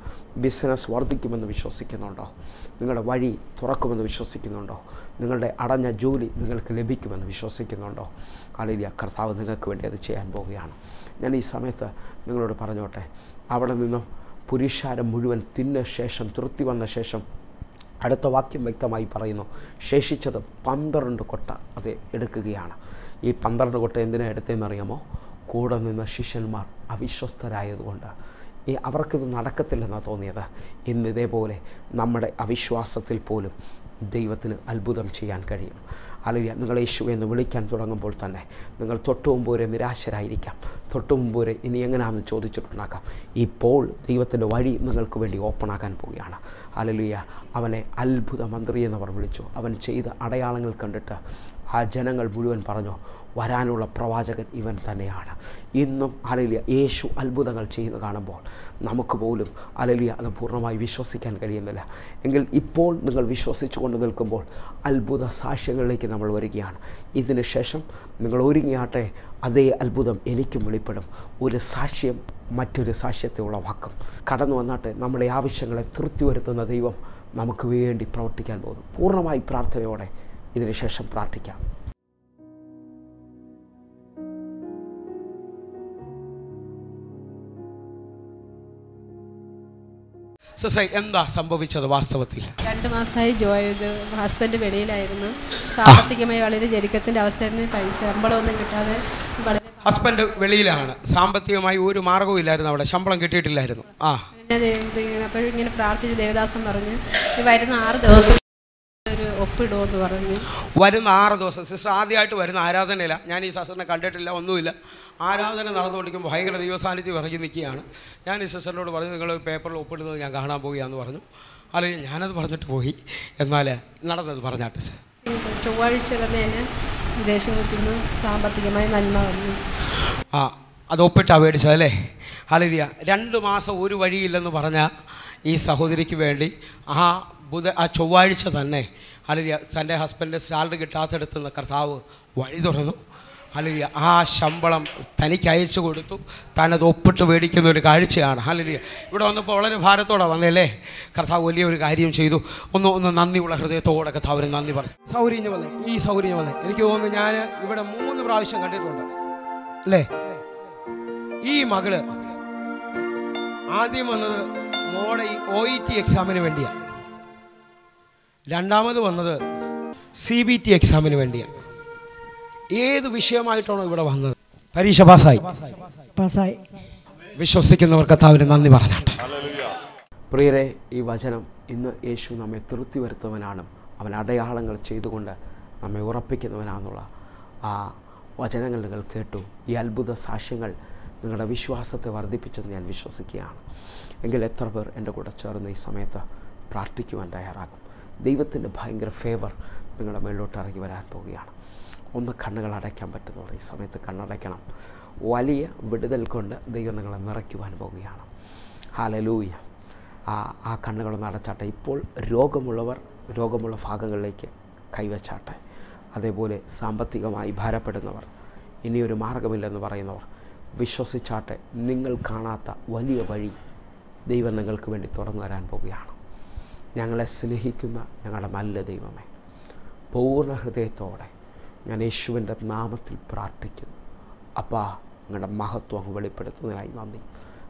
ബിസിനസ് വർദ്ധിക്കുമെന്ന് വിശ്വസിക്കുന്നുണ്ടോ? നിങ്ങളുടെ വഴി തുറക്കുമെന്ന് വിശ്വസിക്കുന്നുണ്ടോ? നിങ്ങളുടെ അടഞ്ഞ ജോലി നിങ്ങൾക്ക് ലഭിക്കുമെന്ന് വിശ്വസിക്കുന്നുണ്ടോ? ഹല്ലേലൂയ, കർത്താവ് നിങ്ങൾക്ക് വേണ്ടി അത് ചെയ്യാൻ പോവുകയാണ്. ഞാൻ ഈ സമയത്ത് നിങ്ങളോട് പറഞ്ഞോട്ടെ, അവിടെ നിന്നും പുരുഷാരം മുഴുവൻ തിന്ന ശേഷം, തൃപ്തി വന്ന ശേഷം അടുത്ത വാക്യം വ്യക്തമായി പറയുന്നു, ശേഷിച്ചത് 12 കൊട്ട അത് എടുക്കുകയാണ്. ഈ 12 കൊട്ട എന്തിനാണ് എടുത്തതെന്നറിയാമോ? കൂടെ നിന്ന ശിഷ്യന്മാർ അവിശ്വസ്തരായതുകൊണ്ട് അവർക്കിത് നടക്കത്തില്ലെന്നാണ് തോന്നിയത്. ഇന്ന് ഇതേപോലെ നമ്മുടെ അവിശ്വാസത്തിൽ പോലും ദൈവത്തിന് അത്ഭുതം ചെയ്യാൻ കഴിയും. ഹല്ലേലൂയ. നിങ്ങൾ യേശു എന്ന് വിളിക്കാൻ തുടങ്ങുമ്പോൾ തന്നെ നിങ്ങൾ തൊട്ടു മുമ്പ് വരെ നിരാശരായിരിക്കാം, തൊട്ടു മുമ്പ് വരെ ഇനി എങ്ങനെയാണെന്ന് ചോദിച്ചിട്ടുണ്ടാക്കാം. ഇപ്പോൾ ദൈവത്തിൻ്റെ വഴി നിങ്ങൾക്ക് വേണ്ടി ഓപ്പണാക്കാൻ പോവുകയാണ്. ഹല്ലേലൂയ. അവനെ അത്ഭുത മന്ത്രി എന്നവർ വിളിച്ചു. അവൻ ചെയ്ത അടയാളങ്ങൾ കണ്ടിട്ട് ആ ജനങ്ങൾ മുഴുവൻ പറഞ്ഞു, വരാനുള്ള പ്രവാചകൻ ഇവൻ തന്നെയാണ്. ഇന്നും ഹല്ലേലൂയ യേശു അത്ഭുതങ്ങൾ ചെയ്യുന്നത് കാണുമ്പോൾ നമുക്ക് പോലും ഹല്ലേലൂയ അത് പൂർണ്ണമായി വിശ്വസിക്കാൻ കഴിയുന്നില്ല. എങ്കിൽ ഇപ്പോൾ നിങ്ങൾ വിശ്വസിച്ചു കൊണ്ട് നിൽക്കുമ്പോൾ അത്ഭുത സാക്ഷ്യങ്ങളിലേക്ക് നമ്മൾ വരികയാണ്. ഇതിന് ശേഷം നിങ്ങൾ ഒരുങ്ങിയാട്ടെ, അതേ അത്ഭുതം എനിക്കും വെളിപ്പെടും. ഒരു സാക്ഷ്യം മറ്റൊരു സാക്ഷ്യത്തെ ഉളവാക്കും. കടന്നു വന്നാട്ടെ, നമ്മുടെ ആവശ്യങ്ങളെ തൃപ്തി വരുത്തുന്ന ദൈവം നമുക്ക് വേണ്ടി പ്രവർത്തിക്കാൻ പോകുന്നു. പൂർണ്ണമായി പ്രാർത്ഥനയോടെ ഇതിന് ശേഷം പ്രാർത്ഥിക്കാം. എന്താ സംഭവിച്ചത്? വാസ്തവത്തിൽ 2 മാസമായി ഹസ്ബൻഡ് വെളിയിലായിരുന്നു. സാമ്പത്തികമായി വളരെ ഞെരുക്കത്തിൻ്റെ അവസ്ഥയായിരുന്നു. ശമ്പളമൊന്നും കിട്ടാതെ വളരെ. ഹസ്ബൻഡ് വെളിയിലാണ്, സാമ്പത്തികമായി ഒരു മാർഗവും ഇല്ലായിരുന്നു, അവിടെ ശമ്പളം കിട്ടിയിട്ടില്ലായിരുന്നു. അപ്പോഴും ഇങ്ങനെ പ്രാർത്ഥിച്ചു. ദേവദാസൻ പറഞ്ഞു, വരുന്ന 6 ദിവസം ഒരു ഒപ്പിടുമെന്ന് പറഞ്ഞു. വരുന്ന 6 ദിവസം. സിസ്റ്റർ ആദ്യമായിട്ട് വരുന്ന ആരാധനയില്ല. ഞാൻ ഈ സിസ്റ്ററിനെ കണ്ടിട്ടില്ല, ഒന്നുമില്ല. ആരാധന നടന്നുകൊണ്ടിരിക്കുമ്പോൾ ഭയങ്കര ദൈവസാന്നിധ്യം ഇറങ്ങി നിൽക്കുകയാണ്. ഞാൻ ഈ സിസ്റ്ററിനോട് പറഞ്ഞു, നിങ്ങൾ പേപ്പറിൽ ഒപ്പിടുന്നത് ഞാൻ കാണാൻ പോവുകയാണെന്ന് പറഞ്ഞു. അല്ലെങ്കിൽ ഞാനത് പറഞ്ഞിട്ട് പോയി. എന്നാൽ നടന്നത് പറഞ്ഞാട്ടെ. ചൊവ്വാഴ്ച തന്നെ വിദേശത്ത് നിന്ന് സാമ്പത്തികമായി നന്മ വന്നു. അത് ഒപ്പിട്ടാണ് മേടിച്ചതല്ലേ? ഹല്ലേലൂയ. 2 മാസം ഒരു വഴിയില്ലെന്ന് പറഞ്ഞ ഈ സഹോദരിക്ക് വേണ്ടി ആ ചൊവ്വാഴ്ച തന്നെ ഹല്ലേലൂയ തൻ്റെ ഹസ്ബൻഡ് സാലറി കിട്ടാത്തടത്ത് നിന്ന് കർത്താവ് വഴി തുറന്നു. ഹല്ലേലൂയ. ആ ശമ്പളം തനിക്ക് അയച്ചു കൊടുത്തു. താനത് ഒപ്പിട്ട് മേടിക്കുന്ന ഒരു കാഴ്ചയാണ്. ഹല്ലേലൂയ. ഇവിടെ വന്നപ്പോൾ വളരെ ഭാരത്തോടെ വന്നല്ലേ? കർത്താവ് വലിയൊരു കാര്യം ചെയ്തു. ഒന്ന് നന്ദിയുള്ള ഹൃദയത്തോടെ കർത്താവിന് നന്ദി പറഞ്ഞു. സൗകര്യം വന്നേ, ഈ സൗകര്യം വന്നേ. എനിക്ക് തോന്നുന്നു ഞാൻ ഇവിടെ 3 പ്രാവശ്യം കണ്ടിട്ടുണ്ട് അല്ലേ? ഈ മകള് ആദ്യം വന്നത് മോടെ ഈ OET എക്സാമിന് വേണ്ടിയാണ്. രണ്ടാമത് വന്നത് CBT എക്സാമിന് വേണ്ടിയാണ്. ഏത് വിഷയമായിട്ടാണോ ഇവിടെ വന്നത്? പരീക്ഷ പാസ്സായി. വിശ്വസിക്കുന്നവർ കർത്താവിന് നന്ദി പറഞ്ഞാട്ടെ. പ്രിയരെ, ഈ വചനം ഇന്ന് യേശു നമ്മെ തൃപ്തി വരുത്തുന്നവനാണ്. അവൻ അടയാളങ്ങൾ ചെയ്തുകൊണ്ട് നമ്മെ ഉറപ്പിക്കുന്നവനാണെന്നുള്ള ആ വചനങ്ങൾ നിങ്ങൾ കേട്ടു. ഈ അത്ഭുത സാക്ഷ്യങ്ങൾ നിങ്ങളുടെ വിശ്വാസത്തെ വർദ്ധിപ്പിച്ചെന്ന് ഞാൻ വിശ്വസിക്കുകയാണ്. എങ്കിൽ എത്ര പേർ എൻ്റെ കൂടെ ചേർന്ന് ഈ സമയത്ത് പ്രാർത്ഥിക്കുവാൻ തയ്യാറാകും? ദൈവത്തിൻ്റെ ഭയങ്കര ഫേവർ നിങ്ങളുടെ മേളിലോട്ട് ഇറങ്ങി വരാൻ പോവുകയാണ്. ഒന്ന് കണ്ണുകൾ അടയ്ക്കാൻ പറ്റുന്നവർ ഈ സമയത്ത് കണ്ണടയ്ക്കണം. വലിയ വിടുതൽ കൊണ്ട് ദൈവം നിങ്ങളെ നിറയ്ക്കുവാൻ പോവുകയാണ്. ഹല്ലേലൂയ. ആ കണ്ണുകളൊന്ന് അടച്ചാട്ടെ. ഇപ്പോൾ രോഗമുള്ള ഭാഗങ്ങളിലേക്ക് കൈവച്ചാട്ടെ. അതേപോലെ സാമ്പത്തികമായി ഭാരപ്പെടുന്നവർ, ഇനിയൊരു മാർഗമില്ലെന്ന് പറയുന്നവർ വിശ്വസിച്ചാട്ടെ. നിങ്ങൾ കാണാത്ത വലിയ വഴി ദൈവം നിങ്ങൾക്ക് വേണ്ടി തുറന്നു തരാൻ പോവുകയാണ്. ഞങ്ങളെ സ്നേഹിക്കുന്ന ഞങ്ങളുടെ നല്ല ദൈവമേ, പൂർണ്ണ ഹൃദയത്തോടെ ഞാൻ യേശുവിൻ്റെ നാമത്തിൽ പ്രാർത്ഥിക്കുന്നു. അപ്പാ, നിങ്ങളുടെ മഹത്വം അങ്ങ് വെളിപ്പെടുത്തുന്നതിനായി നന്ദി.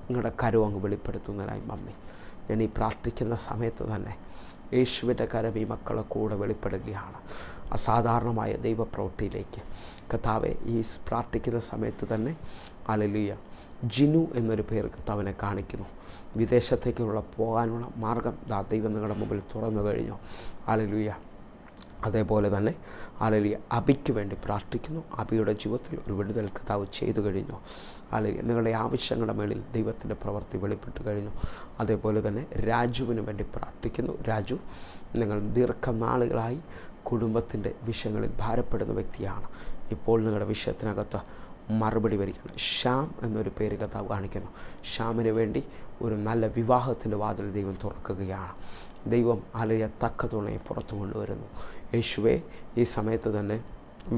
നിങ്ങളുടെ കരം അങ്ങ് വെളിപ്പെടുത്തുന്നതിനായി നന്ദി. ഞാൻ ഈ പ്രാർത്ഥിക്കുന്ന സമയത്ത് തന്നെ യേശുവിൻ്റെ കരം ഈ മക്കളെ കൂടെ വെളിപ്പെടുകയാണ്. അസാധാരണമായ ദൈവപ്രവൃത്തിയിലേക്ക് കർത്താവെ ഈ പ്രാർത്ഥിക്കുന്ന സമയത്ത് തന്നെ ഹല്ലേലൂയ ജിനു എന്നൊരു പേര് കർത്താവിനെ കാണിക്കുന്നു. വിദേശത്തേക്കുള്ള പോകാനുള്ള മാർഗം ദൈവം നിങ്ങളുടെ മുമ്പിൽ തുറന്നു കഴിഞ്ഞു. ഹല്ലേലൂയ. അതേപോലെ തന്നെ ഹല്ലേലൂയ അബിക്ക് വേണ്ടി പ്രാർത്ഥിക്കുന്നു. അബിയുടെ ജീവിതത്തിൽ ഒരു വിടുതൽ കർത്താവ് ചെയ്തു കഴിഞ്ഞു. ഹല്ലേലൂയ. നിങ്ങളുടെ ആവശ്യങ്ങളുടെ മേളിൽ ദൈവത്തിൻ്റെ പ്രവൃത്തി വെളിപ്പെട്ട് കഴിഞ്ഞു. അതേപോലെ തന്നെ രാജുവിന് വേണ്ടി പ്രാർത്ഥിക്കുന്നു. രാജു, നിങ്ങൾ ദീർഘനാളുകളായി കുടുംബത്തിൻ്റെ വിഷയങ്ങളിൽ ഭാരപ്പെടുന്ന വ്യക്തിയാണ്. ഇപ്പോൾ നിങ്ങളുടെ വിഷയത്തിനകത്ത് മറുപടി വരികയാണ്. ശ്യാം എന്നൊരു പേര് കർത്താവ് കാണിക്കുന്നു. ശ്യാമിന് വേണ്ടി ഒരു നല്ല വിവാഹത്തിൻ്റെ വാതിൽ ദൈവം തുറക്കുകയാണ്. ദൈവം ഹല്ലേലൂയ തക്ക തുണയെ പുറത്തു കൊണ്ടുവരുന്നു. യേശുവേ, ഈ സമയത്ത് തന്നെ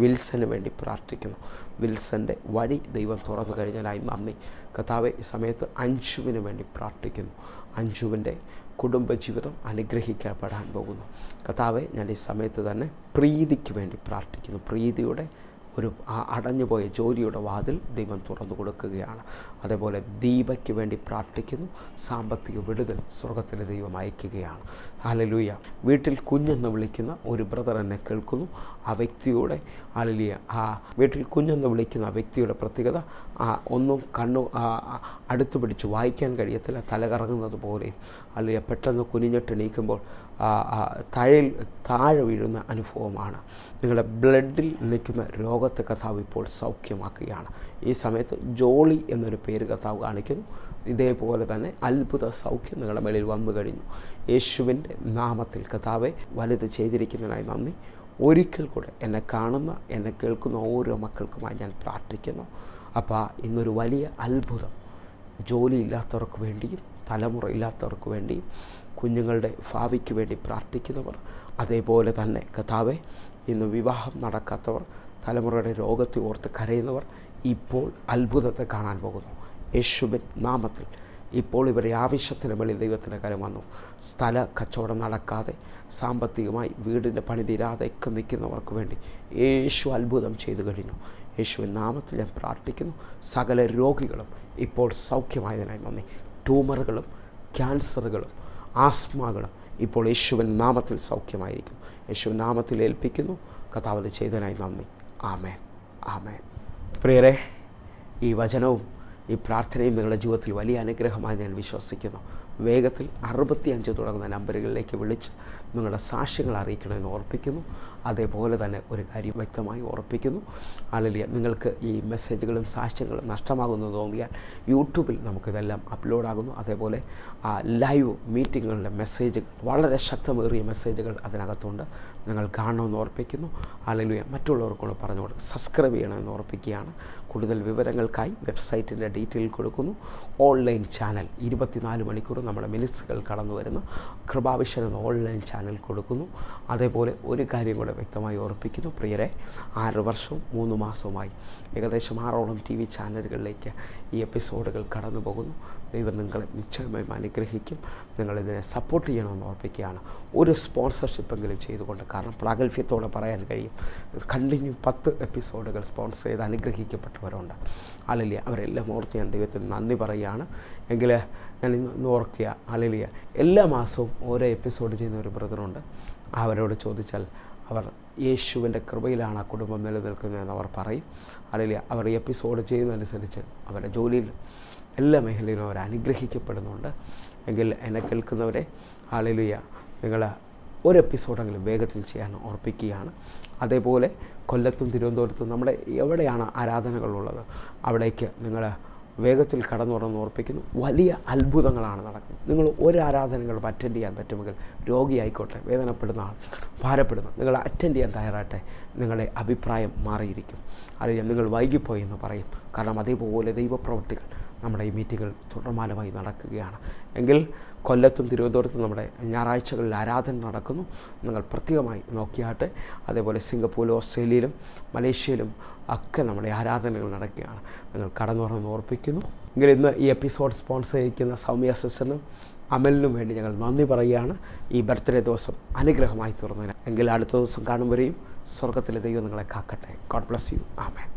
വിൽസന് വേണ്ടി പ്രാർത്ഥിക്കുന്നു. വിൽസൻ്റെ വഴി ദൈവം തുറന്നു കഴിഞ്ഞാലായി നന്ദി. കർത്താവെ, ഈ സമയത്ത് അഞ്ജുവിന് വേണ്ടി പ്രാർത്ഥിക്കുന്നു. അഞ്ജുവിൻ്റെ കുടുംബജീവിതം അനുഗ്രഹിക്കപ്പെടാൻ പോകുന്നു. കർത്താവെ, ഞാൻ ഈ സമയത്ത് തന്നെ പ്രീതിക്ക് വേണ്ടി പ്രാർത്ഥിക്കുന്നു. പ്രീതിയുടെ ഒരു അടഞ്ഞുപോയ ജോലിയുടെ വാതിൽ ദൈവം തുറന്നു കൊടുക്കുകയാണ്. അതേപോലെ ദീപയ്ക്ക് വേണ്ടി പ്രാർത്ഥിക്കുന്നു. സാമ്പത്തിക വിടുതൽ സ്വർഗത്തിലെ ദൈവം അയക്കുകയാണ്. ഹല്ലേലൂയ. വീട്ടിൽ കുഞ്ഞെന്ന് വിളിക്കുന്ന ഒരു ബ്രദർ എന്നെ കേൾക്കുന്നു. ആ വ്യക്തിയുടെ ഹല്ലേലൂയ വീട്ടിൽ കുഞ്ഞെന്ന് വിളിക്കുന്ന ആ വ്യക്തിയുടെ പ്രത്യേകത ഒന്നും അടുത്ത് പിടിച്ച് വായിക്കാൻ കഴിയത്തില്ല. തലകറങ്ങുന്നത് പോലെ ഹല്ലേലൂയ പെട്ടെന്ന് കുനിഞ്ഞിട്ട് എണീക്കുമ്പോൾ താഴെ വീഴുന്ന അനുഭവമാണ്. നിങ്ങളുടെ ബ്ലഡിൽ നിൽക്കുന്ന രോഗത്തെ കർത്താവ് ഇപ്പോൾ സൗഖ്യമാക്കുകയാണ്. ഈ സമയത്ത് ജോളി എന്നൊരു പേര് കർത്താവ് കാണിക്കുന്നു. ഇതേപോലെ തന്നെ അത്ഭുത സൗഖ്യം നിങ്ങളുടെ മേളിൽ വന്നു കഴിഞ്ഞു. യേശുവിൻ്റെ നാമത്തിൽ കർത്താവെ വലുത് ചെയ്തിരിക്കുന്നതിനായി നന്ദി. ഒരിക്കൽ കൂടെ എന്നെ കാണുന്ന എന്നെ കേൾക്കുന്ന ഓരോ മക്കൾക്കുമായി ഞാൻ പ്രാർത്ഥിക്കുന്നു. അപ്പോൾ ഇന്നൊരു വലിയ അത്ഭുതം ജോലിയില്ലാത്തവർക്ക് വേണ്ടിയും തലമുറയില്ലാത്തവർക്ക് വേണ്ടിയും കുഞ്ഞുങ്ങളുടെ ഭാവിക്ക് വേണ്ടി പ്രാർത്ഥിക്കുന്നവർ, അതേപോലെ തന്നെ കർത്താവെ ഇന്ന് വിവാഹം നടക്കാത്തവർ, തലമുറയുടെ രോഗത്തെ ഓർത്ത് കരയുന്നവർ ഇപ്പോൾ അത്ഭുതത്തെ കാണാൻ പോകുന്നു. യേശുവിൻ നാമത്തിൽ ഇപ്പോൾ ഇവരെ ആവശ്യത്തിന് മേളിൽ ദൈവത്തിൻ്റെ കരം വന്നു. സ്ഥല കച്ചവടം നടക്കാതെ സാമ്പത്തികമായി വീടിൻ്റെ പണി തീരാതെയൊക്കെ നിൽക്കുന്നവർക്ക് വേണ്ടി യേശു അത്ഭുതം ചെയ്തു കഴിഞ്ഞു. യേശുവിൻ നാമത്തിൽ ഞാൻ പ്രാർത്ഥിക്കുന്നു. സകല രോഗികളും ഇപ്പോൾ സൗഖ്യമായതിനായി നന്ദി. ട്യൂമറുകളും ക്യാൻസറുകളും ആസ്മകളും ഇപ്പോൾ യേശുവിൻ നാമത്തിൽ സൗഖ്യമായിരിക്കും. യേശുവിൻ നാമത്തിൽ ഏൽപ്പിക്കുന്നു. കർത്താവ് ചെയ്തതിനായി നന്ദി. ആമേൻ, ആമേൻ. പ്രിയരെ, ഈ വചനവും ഈ പ്രാർത്ഥനയും നിങ്ങളുടെ ജീവിതത്തിൽ വലിയ അനുഗ്രഹമായി ഞാൻ വിശ്വസിക്കുന്നു. വേഗത്തിൽ 65 തുടങ്ങുന്ന നമ്പറുകളിലേക്ക് വിളിച്ച് നിങ്ങളുടെ സാക്ഷ്യങ്ങൾ അറിയിക്കണമെന്ന് ഓർപ്പിക്കുന്നു. അതേപോലെ തന്നെ ഒരു കാര്യം വ്യക്തമായി ഓർപ്പിക്കുന്നു. ഹല്ലേലൂയ. നിങ്ങൾക്ക് ഈ മെസ്സേജുകളും സാക്ഷ്യങ്ങളും നഷ്ടമാകുന്നു തോന്നിയാൽ യൂട്യൂബിൽ നമുക്കിതെല്ലാം അപ്ലോഡാകുന്നു. അതേപോലെ ലൈവ് മീറ്റിങ്ങുകളുടെ മെസ്സേജുകൾ, വളരെ ശക്തമേറിയ മെസ്സേജുകൾ അതിനകത്തുണ്ട്. നിങ്ങൾ കാണണമെന്ന് ഓർപ്പിക്കുന്നു. ഹല്ലേലൂയ. മറ്റുള്ളവർക്കൂടെ പറഞ്ഞു കൊടുക്കുക. സബ്സ്ക്രൈബ് ചെയ്യണമെന്ന് ഓർപ്പിക്കുകയാണ്. കൂടുതൽ വിവരങ്ങൾക്കായി വെബ്സൈറ്റിൻ്റെ ഡീറ്റെയിൽ കൊടുക്കുന്നു. ഓൺലൈൻ ചാനൽ 24 മണിക്കൂർ നമ്മുടെ മിനിറ്റ്സുകൾ കടന്നു വരുന്ന കൃപാവിഷൻ എന്ന ഓൺലൈൻ ചാനൽ കൊടുക്കുന്നു. അതേപോലെ ഒരു കാര്യം കൂടെ വ്യക്തമായി ഓർപ്പിക്കുന്നു പ്രിയരെ, 6 വർഷവും 3 മാസവുമായി ഏകദേശം 6ഓളം TV ചാനലുകളിലേക്ക് ഈ എപ്പിസോഡുകൾ കടന്നു പോകുന്നു. ദൈവം നിങ്ങളെ നിശ്ചയമായും അനുഗ്രഹിക്കും. നിങ്ങളിതിനെ സപ്പോർട്ട് ചെയ്യണമെന്ന് ഓർപ്പിക്കുകയാണ്. ഒരു സ്പോൺസർഷിപ്പെങ്കിലും ചെയ്തുകൊണ്ട്, കാരണം പ്രാഗൽഭ്യത്തോടെ പറയാൻ കഴിയും, കണ്ടിന്യൂ 10 എപ്പിസോഡുകൾ സ്പോൺസർ ചെയ്ത് അനുഗ്രഹിക്കപ്പെട്ടവരുണ്ട്. ഹല്ലേലൂയ. അവരെല്ലാം ഓർത്ത് ഞാൻ ദൈവത്തിന് നന്ദി പറയുകയാണ്. എങ്കിൽ ഞാൻ ഇന്ന് ഓർക്കുക, ഹല്ലേലൂയ, എല്ലാ മാസവും ഓരോ എപ്പിസോഡ് ചെയ്യുന്ന ഒരു ബ്രദറുണ്ട്. അവരോട് ചോദിച്ചാൽ അവർ യേശുവിൻ്റെ കൃപയിലാണ് ആ കുടുംബം നിലനിൽക്കുന്നതെന്ന് അവർ പറയും. ഹല്ലേലൂയ. അവർ ഈ എപ്പിസോഡ് ചെയ്യുന്നതനുസരിച്ച് അവരുടെ ജോലിയിൽ എല്ലാ മേഖലയിലും അവർ അനുഗ്രഹിക്കപ്പെടുന്നുണ്ട്. എങ്കിൽ എന്നെ കേൾക്കുന്നവരെ, ഹല്ലേലൂയ, നിങ്ങൾ ഒരു എപ്പിസോഡെങ്കിലും വേഗത്തിൽ ചെയ്യാൻ ഓർപ്പിക്കുകയാണ്. അതേപോലെ കൊല്ലത്തും തിരുവനന്തപുരത്തും നമ്മുടെ എവിടെയാണ് ആരാധനകളുള്ളത് അവിടേക്ക് നിങ്ങൾ വേഗത്തിൽ കടന്നു തുടർന്ന് ഓർപ്പിക്കുന്നു. വലിയ അത്ഭുതങ്ങളാണ് നടക്കുന്നത്. നിങ്ങൾ ഒരു ആരാധനകളും അറ്റൻഡ് ചെയ്യാൻ പറ്റുമെങ്കിൽ, രോഗിയായിക്കോട്ടെ, വേദനപ്പെടുന്ന ആൾ, ഭാരപ്പെടുന്ന, നിങ്ങൾ അറ്റൻഡ് ചെയ്യാൻ തയ്യാറാട്ടെ. നിങ്ങളുടെ അഭിപ്രായം മാറിയിരിക്കും. അല്ലെങ്കിൽ നിങ്ങൾ വൈകിപ്പോയി എന്ന് പറയും. കാരണം അതേപോലെ ദൈവപ്രവൃത്തികൾ നമ്മുടെ ഈ മീറ്റിങ്ങുകൾ തുടർമാനമായി നടക്കുകയാണ്. എങ്കിൽ കൊല്ലത്തും തിരുവനന്തപുരത്തും നമ്മുടെ ഞായറാഴ്ചകളിൽ ആരാധന നടക്കുന്നു. നിങ്ങൾ പ്രത്യേകമായി നോക്കിയാട്ടെ. അതേപോലെ സിംഗപ്പൂരിലും ഓസ്ട്രേലിയയിലും മലേഷ്യയിലും ഒക്കെ നമ്മുടെ ആരാധനകൾ നടക്കുകയാണ്. നിങ്ങൾ കടന്നു പറഞ്ഞ് ഓർപ്പിക്കുന്നു. എങ്കിൽ ഇന്ന് ഈ എപ്പിസോഡ് സ്പോൺസർ ചെയ്യിക്കുന്ന സൗമ്യ സിസ്റ്ററിനും അമലിനും വേണ്ടി ഞങ്ങൾ നന്ദി പറയുകയാണ്. ഈ ബർത്ത്ഡേ ദിവസം അനുഗ്രഹമായി തീർന്നതിന്. എങ്കിൽ അടുത്ത ദിവസം കാണുമ്പോഴേയും സ്വർഗത്തിലെ ദൈവം നിങ്ങളെ കാക്കട്ടെ. God bless you. ആമേൻ.